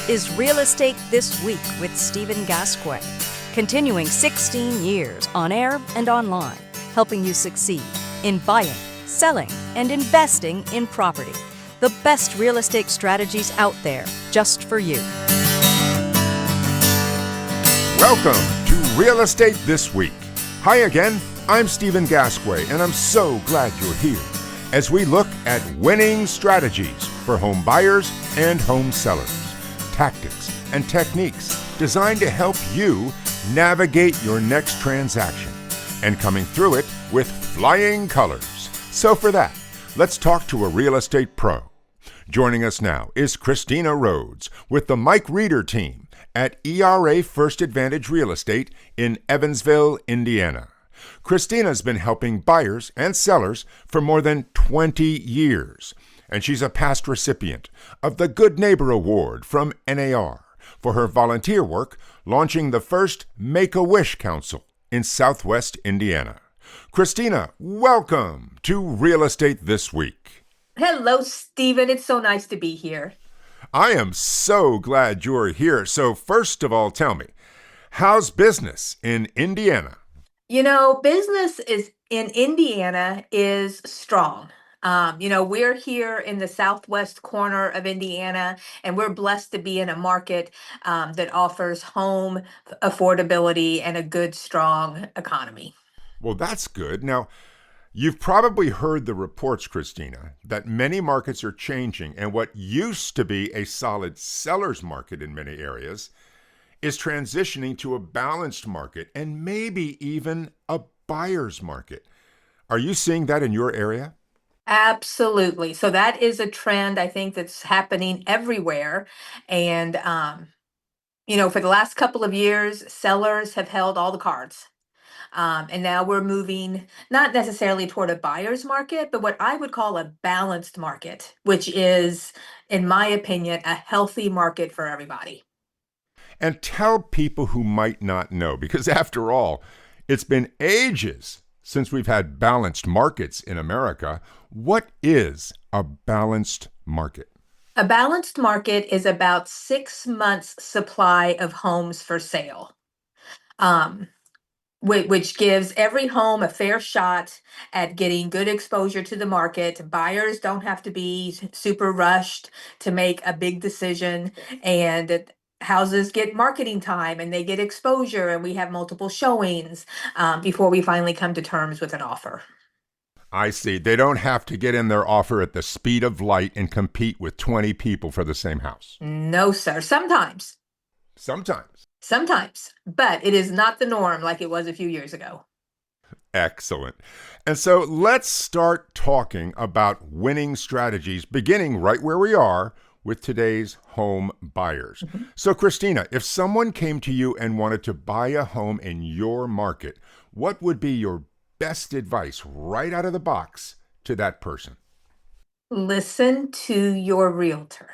This is Real Estate This Week with Stephen Gasque, continuing 16 years on air and online, helping you succeed in buying, selling, and investing in property. The best real estate strategies out there just for you. Welcome to Real Estate This Week. Hi again, I'm Stephen Gasque, and I'm so glad you're here as we look at winning strategies for home buyers and home sellers, tactics and techniques designed to help you navigate your next transaction and coming through it with flying colors. So for that, let's talk to a real estate pro. Joining us now is Kristina Rhodes with the Mike Reeder team at ERA First Advantage Real Estate in Evansville, Indiana. Kristina's been helping buyers and sellers for more than 20 years, and she's a past recipient of the Good Neighbor Award from NAR for her volunteer work launching the first Make-A-Wish Council in Southwest Indiana. Kristina, welcome to Real Estate This Week. Hello, Stephen. It's so nice to be here. I am so glad you're here. So first of all, tell me, how's business in Indiana? Business in Indiana is strong. We're here in the southwest corner of Indiana, and we're blessed to be in a market that offers home affordability and a good, strong economy. Well, that's good. Now, you've probably heard the reports, Kristina, that many markets are changing, and what used to be a solid seller's market in many areas is transitioning to a balanced market and maybe even a buyer's market. Are you seeing that in your area? Absolutely. So that is a trend I think that's happening everywhere. And, for the last couple of years, sellers have held all the cards. And now we're moving not necessarily toward a buyer's market, but what I would call a balanced market, which is, in my opinion, a healthy market for everybody. And tell people who might not know, because after all, it's been ages since we've had balanced markets in America. What is a balanced market? A balanced market is about 6 months' supply of homes for sale, which gives every home a fair shot at getting good exposure to the market. Buyers don't have to be super rushed to make a big decision, and houses get marketing time and they get exposure, and we have multiple showings before we finally come to terms with an offer. I see. They don't have to get in their offer at the speed of light and compete with 20 people for the same house. No, sir. Sometimes, but it is not the norm like it was a few years ago. Excellent. And so let's start talking about winning strategies, beginning right where we are with today's home buyers. Mm-hmm. So Kristina, if someone came to you and wanted to buy a home in your market, what would be your best advice right out of the box to that person? Listen to your realtor.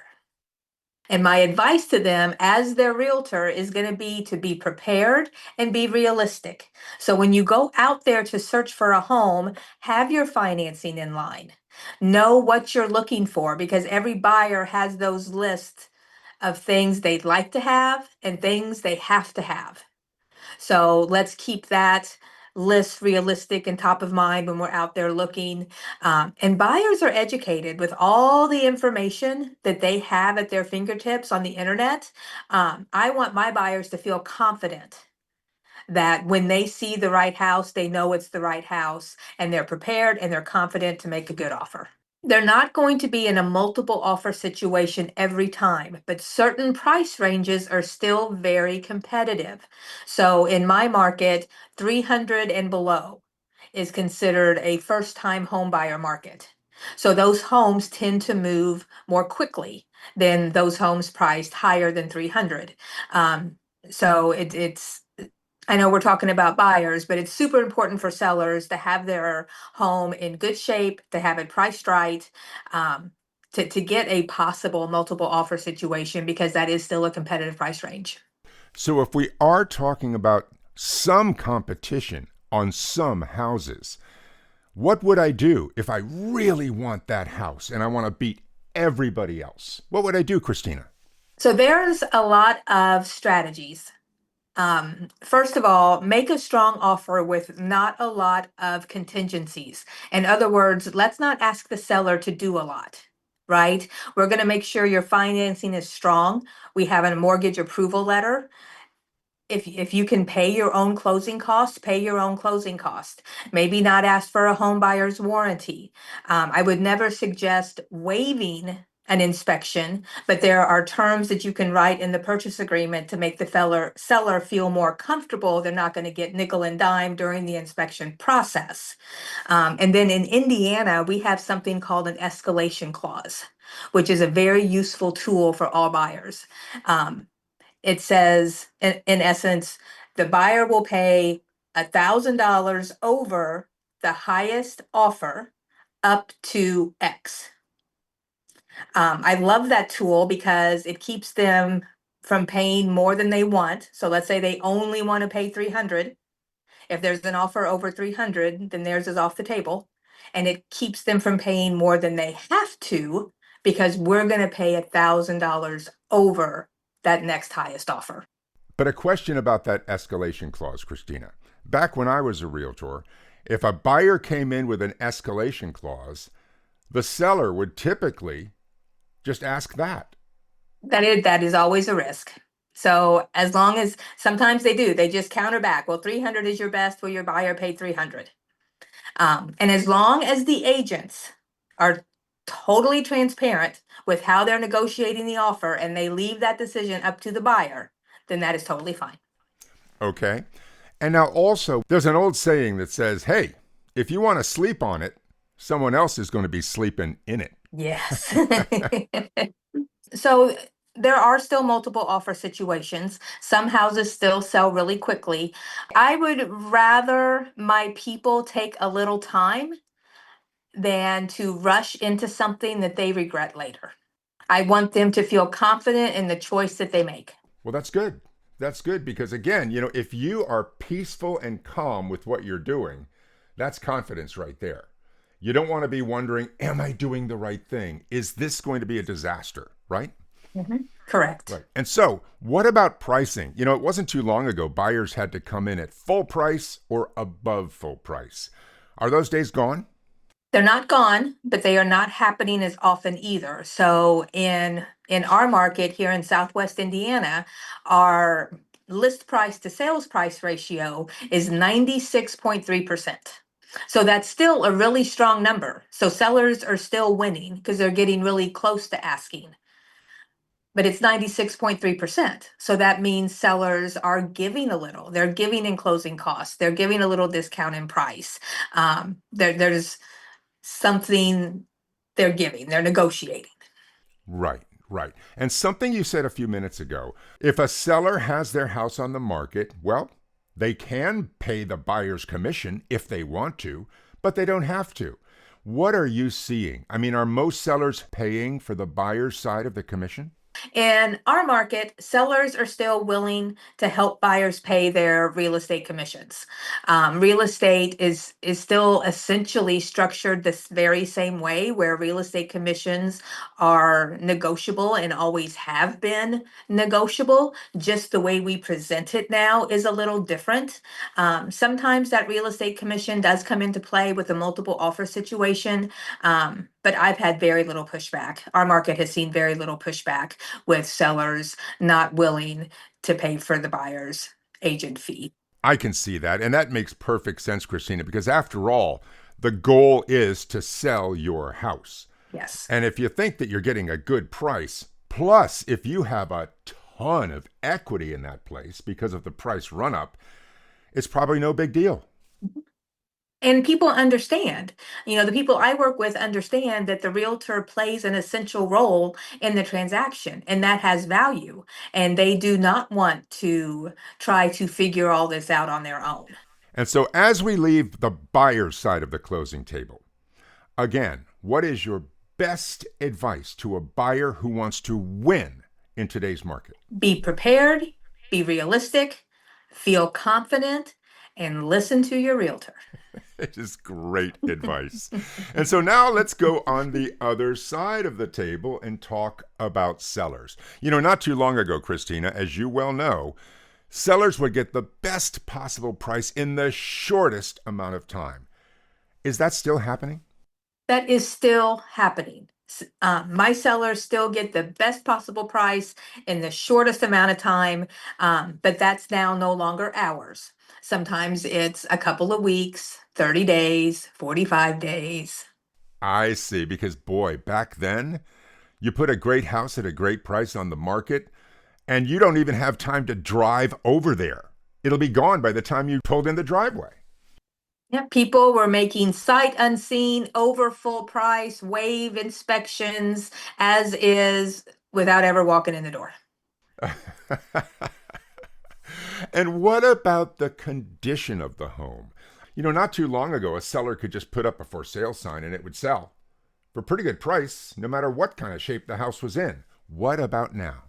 And my advice to them as their realtor is going to be prepared and be realistic. So when you go out there to search for a home, have your financing in line. Know what you're looking for, because every buyer has those lists of things they'd like to have and things they have to have. So let's keep that list realistic and top of mind when we're out there looking. And buyers are educated with all the information that they have at their fingertips on the internet. I want my buyers to feel confident that when they see the right house, they know it's the right house, and they're prepared and they're confident to make a good offer. They're not going to be in a multiple offer situation every time, but certain price ranges are still very competitive. So in my market, 300 and below is considered a first-time home buyer market. So those homes tend to move more quickly than those homes priced higher than 300. So it's I know we're talking about buyers, but it's super important for sellers to have their home in good shape, to have it priced right, to get a possible multiple offer situation, because that is still a competitive price range. So if we are talking about some competition on some houses, what would I do if I really want that house and I want to beat everybody else? What would I do, Kristina? So there's a lot of strategies. First of all, make a strong offer with not a lot of contingencies. In other words, let's not ask the seller to do a lot, right? We're going to make sure your financing is strong. We have a mortgage approval letter. If you can pay your own closing costs, pay your own closing costs. Maybe not ask for a home buyer's warranty. I would never suggest waiving an inspection, but there are terms that you can write in the purchase agreement to make the seller feel more comfortable. They're not going to get nickel and dime during the inspection process. And then in Indiana, we have something called an escalation clause, which is a very useful tool for all buyers. It says, in essence, the buyer will pay $1,000 over the highest offer up to X. I love that tool because it keeps them from paying more than they want. So let's say they only want to pay 300. If there's an offer over 300, then theirs is off the table. And it keeps them from paying more than they have to because we're going to pay $1,000 over that next highest offer. But a question about that escalation clause, Kristina. Back when I was a realtor, if a buyer came in with an escalation clause, the seller would typically just ask that. That is always a risk. So as long as sometimes they do, they just counter back. Well, 300 is your best. Well, your buyer paid 300. And as long as the agents are totally transparent with how they're negotiating the offer and they leave that decision up to the buyer, then that is totally fine. Okay. And now also, there's an old saying that says, hey, if you want to sleep on it, someone else is going to be sleeping in it. Yes. So there are still multiple offer situations. Some houses still sell really quickly. I would rather my people take a little time than to rush into something that they regret later. I want them to feel confident in the choice that they make. Well, that's good. That's good because, again, if you are peaceful and calm with what you're doing, that's confidence right there. You don't want to be wondering, am I doing the right thing? Is this going to be a disaster, right? Mm-hmm. Correct. Right. And so, what about pricing? It wasn't too long ago buyers had to come in at full price or above full price. Are those days gone? They're not gone, but they are not happening as often either. So in our market here in Southwest Indiana, our list price to sales price ratio is 96.3%. So that's still a really strong number. So sellers are still winning because they're getting really close to asking. But it's 96.3%. So that means sellers are giving a little. They're giving in closing costs. They're giving a little discount in price. There's something they're giving, they're negotiating. Right, right. And something you said a few minutes ago, if a seller has their house on the market, well, they can pay the buyer's commission if they want to, but they don't have to. What are you seeing? I mean, are most sellers paying for the buyer's side of the commission? In our market, sellers are still willing to help buyers pay their real estate commissions. Real estate is still essentially structured this very same way, where real estate commissions are negotiable and always have been negotiable. Just the way we present it now is a little different. Sometimes that real estate commission does come into play with a multiple offer situation, but I've had very little pushback. Our market has seen very little pushback with sellers not willing to pay for the buyer's agent fee. I can see that. And that makes perfect sense, Kristina, because after all, the goal is to sell your house. Yes. And if you think that you're getting a good price, plus if you have a ton of equity in that place because of the price run up, it's probably no big deal. And people understand, the people I work with understand that the realtor plays an essential role in the transaction, and that has value. And they do not want to try to figure all this out on their own. And so as we leave the buyer's side of the closing table, again, what is your best advice to a buyer who wants to win in today's market? Be prepared, be realistic, feel confident, and listen to your realtor. It is great advice. And so now let's go on the other side of the table and talk about sellers. Not too long ago, Kristina, as you well know, sellers would get the best possible price in the shortest amount of time. Is that still happening? That is still happening. My sellers still get the best possible price in the shortest amount of time, but that's now no longer hours. Sometimes it's a couple of weeks, 30 days, 45 days. I see, because boy, back then, you put a great house at a great price on the market, and you don't even have time to drive over there. It'll be gone by the time you pulled in the driveway. Yeah, people were making sight unseen, over full price, wave inspections, as is, without ever walking in the door. And what about the condition of the home? Not too long ago, a seller could just put up a for sale sign and it would sell for a pretty good price, no matter what kind of shape the house was in. What about now?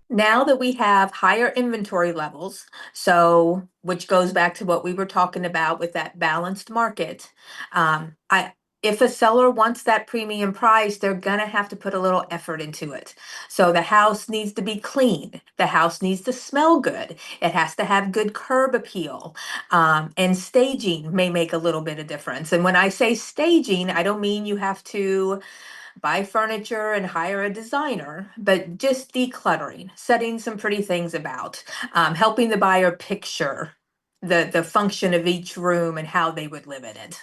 Now that we have higher inventory levels, so which goes back to what we were talking about with that balanced market, I if a seller wants that premium price, they're gonna have to put a little effort into it. So the house needs to be clean. The house needs to smell good. It has to have good curb appeal. And staging may make a little bit of difference. And when I say staging, I don't mean you have to buy furniture and hire a designer, but just decluttering, setting some pretty things about, helping the buyer picture the function of each room and how they would live in it.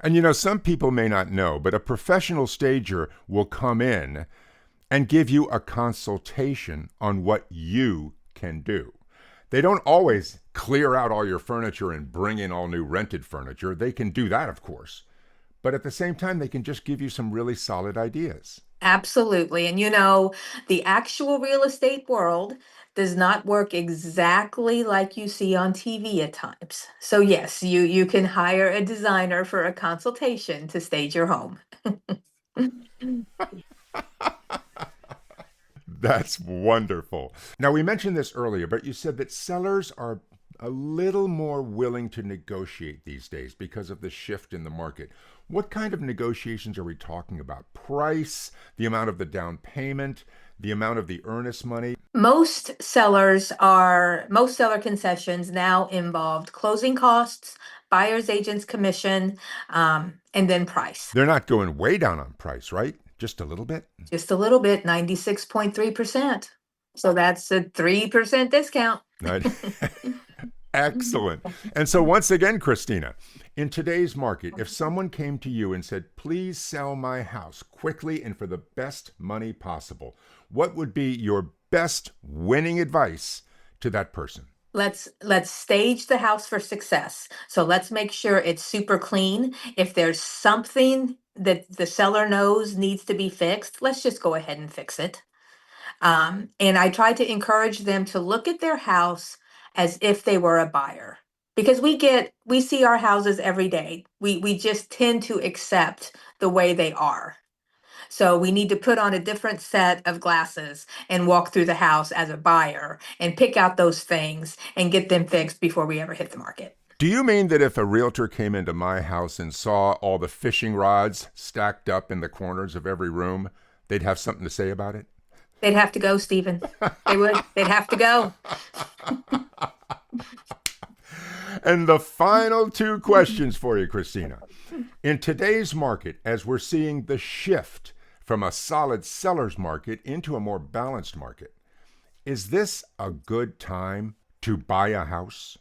And some people may not know, but a professional stager will come in and give you a consultation on what you can do. They don't always clear out all your furniture and bring in all new rented furniture. They can do that, of course. But at the same time, they can just give you some really solid ideas. Absolutely. And the actual real estate world does not work exactly like you see on TV at times. So yes, you can hire a designer for a consultation to stage your home. That's wonderful. Now, we mentioned this earlier, but you said that sellers are a little more willing to negotiate these days because of the shift in the market. What kind of negotiations are we talking about? Price, the amount of the down payment, the amount of the earnest money? Most seller concessions now involved closing costs, buyer's agent's commission, and then price. They're not going way down on price, right? Just a little bit? Just a little bit, 96.3%. So that's a 3% discount. Right. Excellent. And so once again, Kristina, in today's market, if someone came to you and said, please sell my house quickly and for the best money possible, what would be your best winning advice to that person? Let's stage the house for success. So let's make sure it's super clean. If there's something that the seller knows needs to be fixed, let's just go ahead and fix it. And I try to encourage them to look at their house as if they were a buyer. Because we see our houses every day. We just tend to accept the way they are. So we need to put on a different set of glasses and walk through the house as a buyer and pick out those things and get them fixed before we ever hit the market. Do you mean that if a realtor came into my house and saw all the fishing rods stacked up in the corners of every room, they'd have something to say about it? They'd have to go, Stephen. They would. They'd have to go. And the final two questions for you, Kristina. In today's market, as we're seeing the shift from a solid seller's market into a more balanced market, is this a good time to buy a house?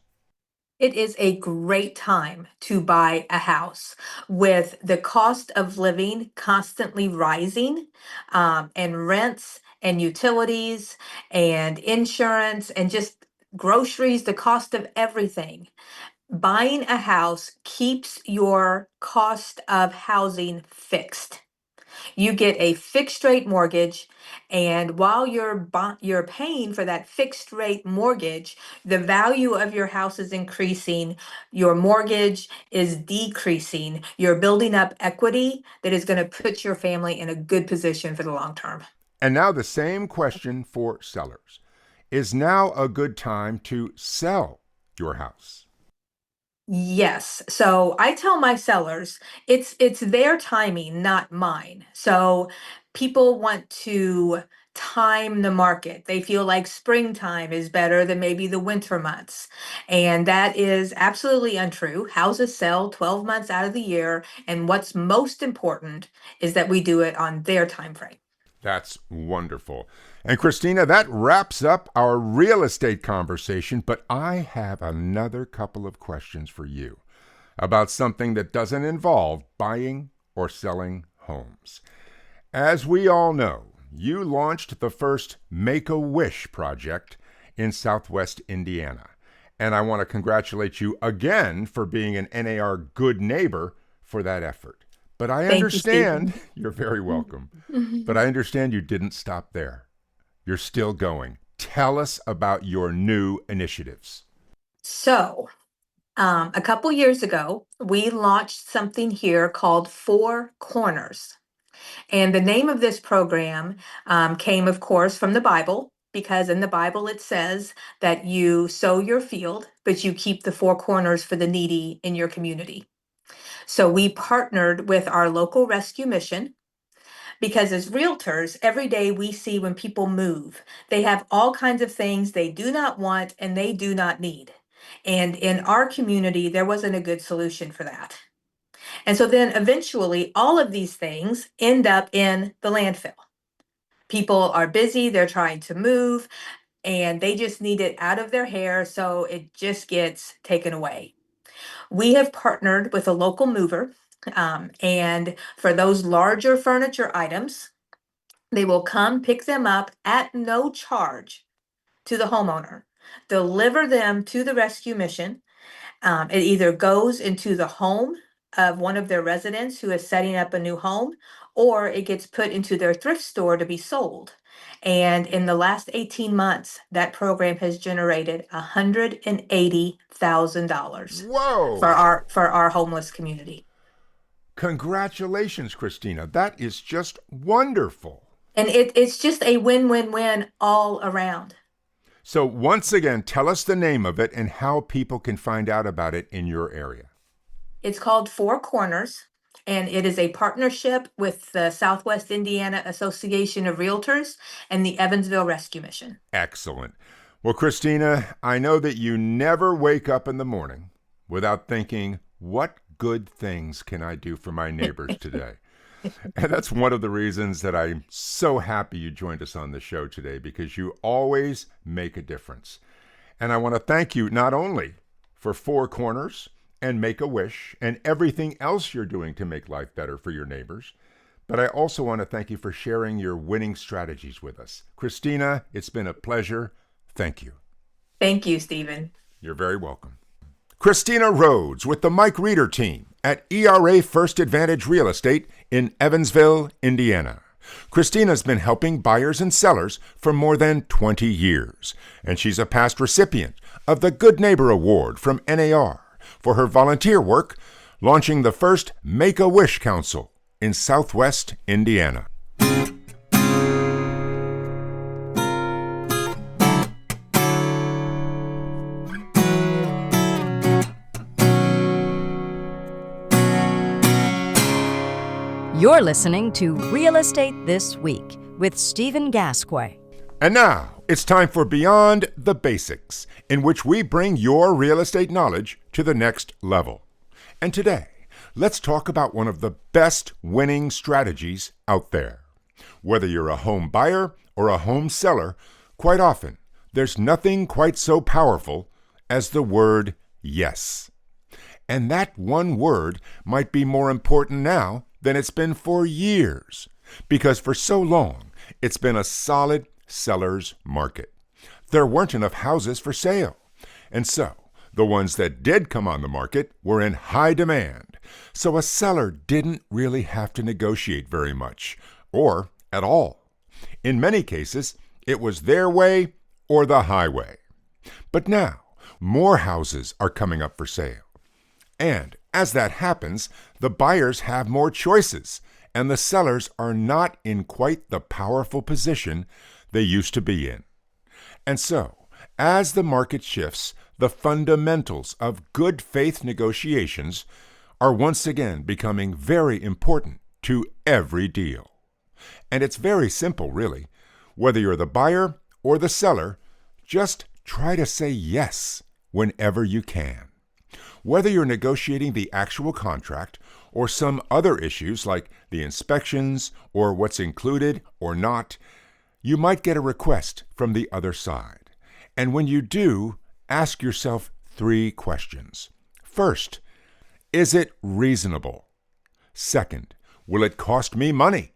It is a great time to buy a house with the cost of living constantly rising, and rents and utilities and insurance and just groceries, the cost of everything. Buying a house keeps your cost of housing fixed. You get a fixed rate mortgage, and while you're paying for that fixed rate mortgage, the value of your house is increasing, your mortgage is decreasing. You're building up equity that is going to put your family in a good position for the long term. And now the same question for sellers. Is now a good time to sell your house? Yes. So I tell my sellers it's their timing, not mine. So people want to time the market. They feel like springtime is better than maybe the winter months. And that is absolutely untrue. Houses sell 12 months out of the year, and what's most important is that we do it on their time frame. That's wonderful. And Kristina, that wraps up our real estate conversation, but I have another couple of questions for you about something that doesn't involve buying or selling homes. As we all know, you launched the first Make-A-Wish project in Southwest Indiana. And I want to congratulate you again for being an NAR good neighbor for that effort. But I Thank you, understand, Stephen. you're very welcome, but I understand you didn't stop there. You're still going. Tell us about your new initiatives. So, a couple years ago, we launched something here called Four Corners. And the name of this program came, of course, from the Bible, because in the Bible it says that you sow your field, but you keep the four corners for the needy in your community. So we partnered with our local rescue mission because as realtors, every day we see when people move, they have all kinds of things they do not want and they do not need. And in our community, there wasn't a good solution for that. And so then eventually, all of these things end up in the landfill. People are busy, they're trying to move, and they just need it out of their hair, so it just gets taken away. We have partnered with a local mover, and for those larger furniture items, they will come pick them up at no charge to the homeowner, deliver them to the rescue mission. It either goes into the home of one of their residents who is setting up a new home, or it gets put into their thrift store to be sold. And in the last 18 months, that program has generated $180,000 for Whoa! our homeless community. Congratulations, Kristina. That is just wonderful. And it's just a win-win-win all around. So, once again, tell us the name of it and how people can find out about it in your area. It's called Four Corners, and it is a partnership with the Southwest Indiana Association of Realtors and the Evansville Rescue Mission. Excellent. Well, Kristina, I know that you never wake up in the morning without thinking, what good things can I do for my neighbors today? And that's one of the reasons that I'm so happy you joined us on the show today, because you always make a difference. And I want to thank you not only for Four Corners and Make-A-Wish and everything else you're doing to make life better for your neighbors, but I also want to thank you for sharing your winning strategies with us. Kristina, it's been a pleasure. Thank you. Thank you, Stephen. You're very welcome. Kristina Rhodes with the Mike Reeder team at ERA First Advantage Real Estate in Evansville, Indiana. Kristina's been helping buyers and sellers for more than 20 years, and she's a past recipient of the Good Neighbor Award from NAR for her volunteer work launching the first Make-A-Wish Council in Southwest Indiana. You're listening to Real Estate This Week with Stephen Gasque. And now, it's time for Beyond the Basics, in which we bring your real estate knowledge to the next level. And today, let's talk about one of the best winning strategies out there. Whether you're a home buyer or a home seller, quite often, there's nothing quite so powerful as the word yes. And that one word might be more important now than it's been for years, because for so long, it's been a solid seller's market. There weren't enough houses for sale, and so the ones that did come on the market were in high demand, so a seller didn't really have to negotiate very much, or at all. In many cases, it was their way or the highway. But now, more houses are coming up for sale. And as that happens, the buyers have more choices, and the sellers are not in quite the powerful position they used to be in. And so, As the market shifts, the fundamentals of good faith negotiations are once again becoming very important to every deal. And it's very simple, really. Whether you're the buyer or the seller, just try to say yes whenever you can. Whether you're negotiating the actual contract or some other issues like the inspections or what's included or not, you might get a request from the other side. And when you do, ask yourself 3 questions. First, is it reasonable? Second, will it cost me money?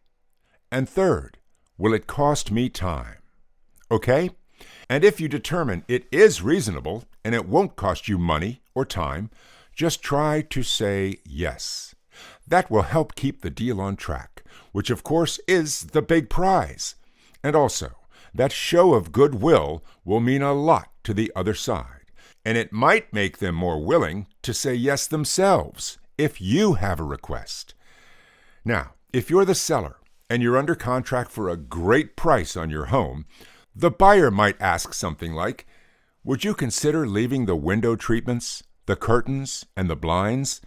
And third, will it cost me time? Okay? And if you determine it is reasonable and it won't cost you money or time, just try to say yes. That will help keep the deal on track, which of course is the big prize. And also, that show of goodwill will mean a lot to the other side, and it might make them more willing to say yes themselves if you have a request. Now, if you're the seller and you're under contract for a great price on your home, the buyer might ask something like, would you consider leaving the window treatments, the curtains, and the blinds?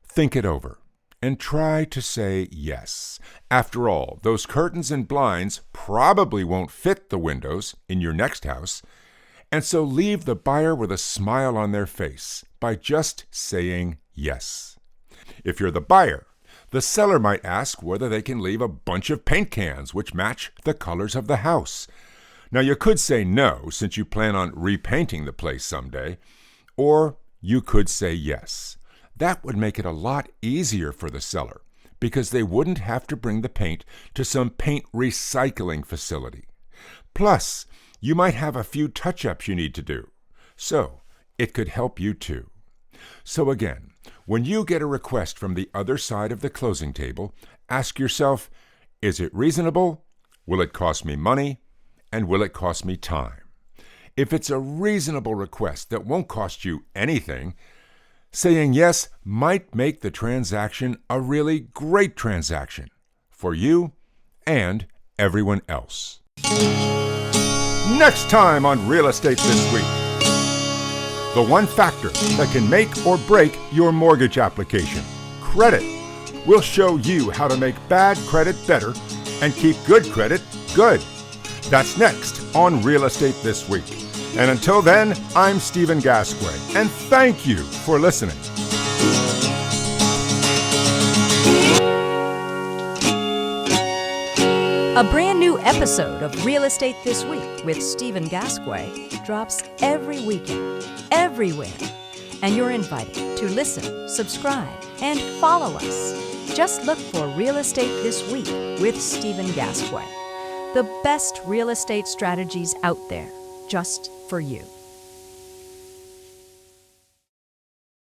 Think it over and try to say yes. After all, those curtains and blinds probably won't fit the windows in your next house, and so leave the buyer with a smile on their face by just saying yes. If you're the buyer, the seller might ask whether they can leave a bunch of paint cans which match the colors of the house. Now, you could say no, since you plan on repainting the place someday, or you could say yes. That would make it a lot easier for the seller, because they wouldn't have to bring the paint to some paint recycling facility. Plus, you might have a few touch-ups you need to do, so it could help you too. So again, when you get a request from the other side of the closing table, ask yourself, is it reasonable? Will it cost me money? And will it cost me time? If it's a reasonable request that won't cost you anything, saying yes might make the transaction a really great transaction for you and everyone else. Next time on Real Estate This Week, the one factor that can make or break your mortgage application, credit. We'll show you how to make bad credit better and keep good credit good. That's next on Real Estate This Week. And until then, I'm Stephen Gasque, and thank you for listening. A brand new episode of Real Estate This Week with Stephen Gasque drops every weekend, everywhere. And you're invited to listen, subscribe, and follow us. Just look for Real Estate This Week with Stephen Gasque. The best real estate strategies out there, just for you.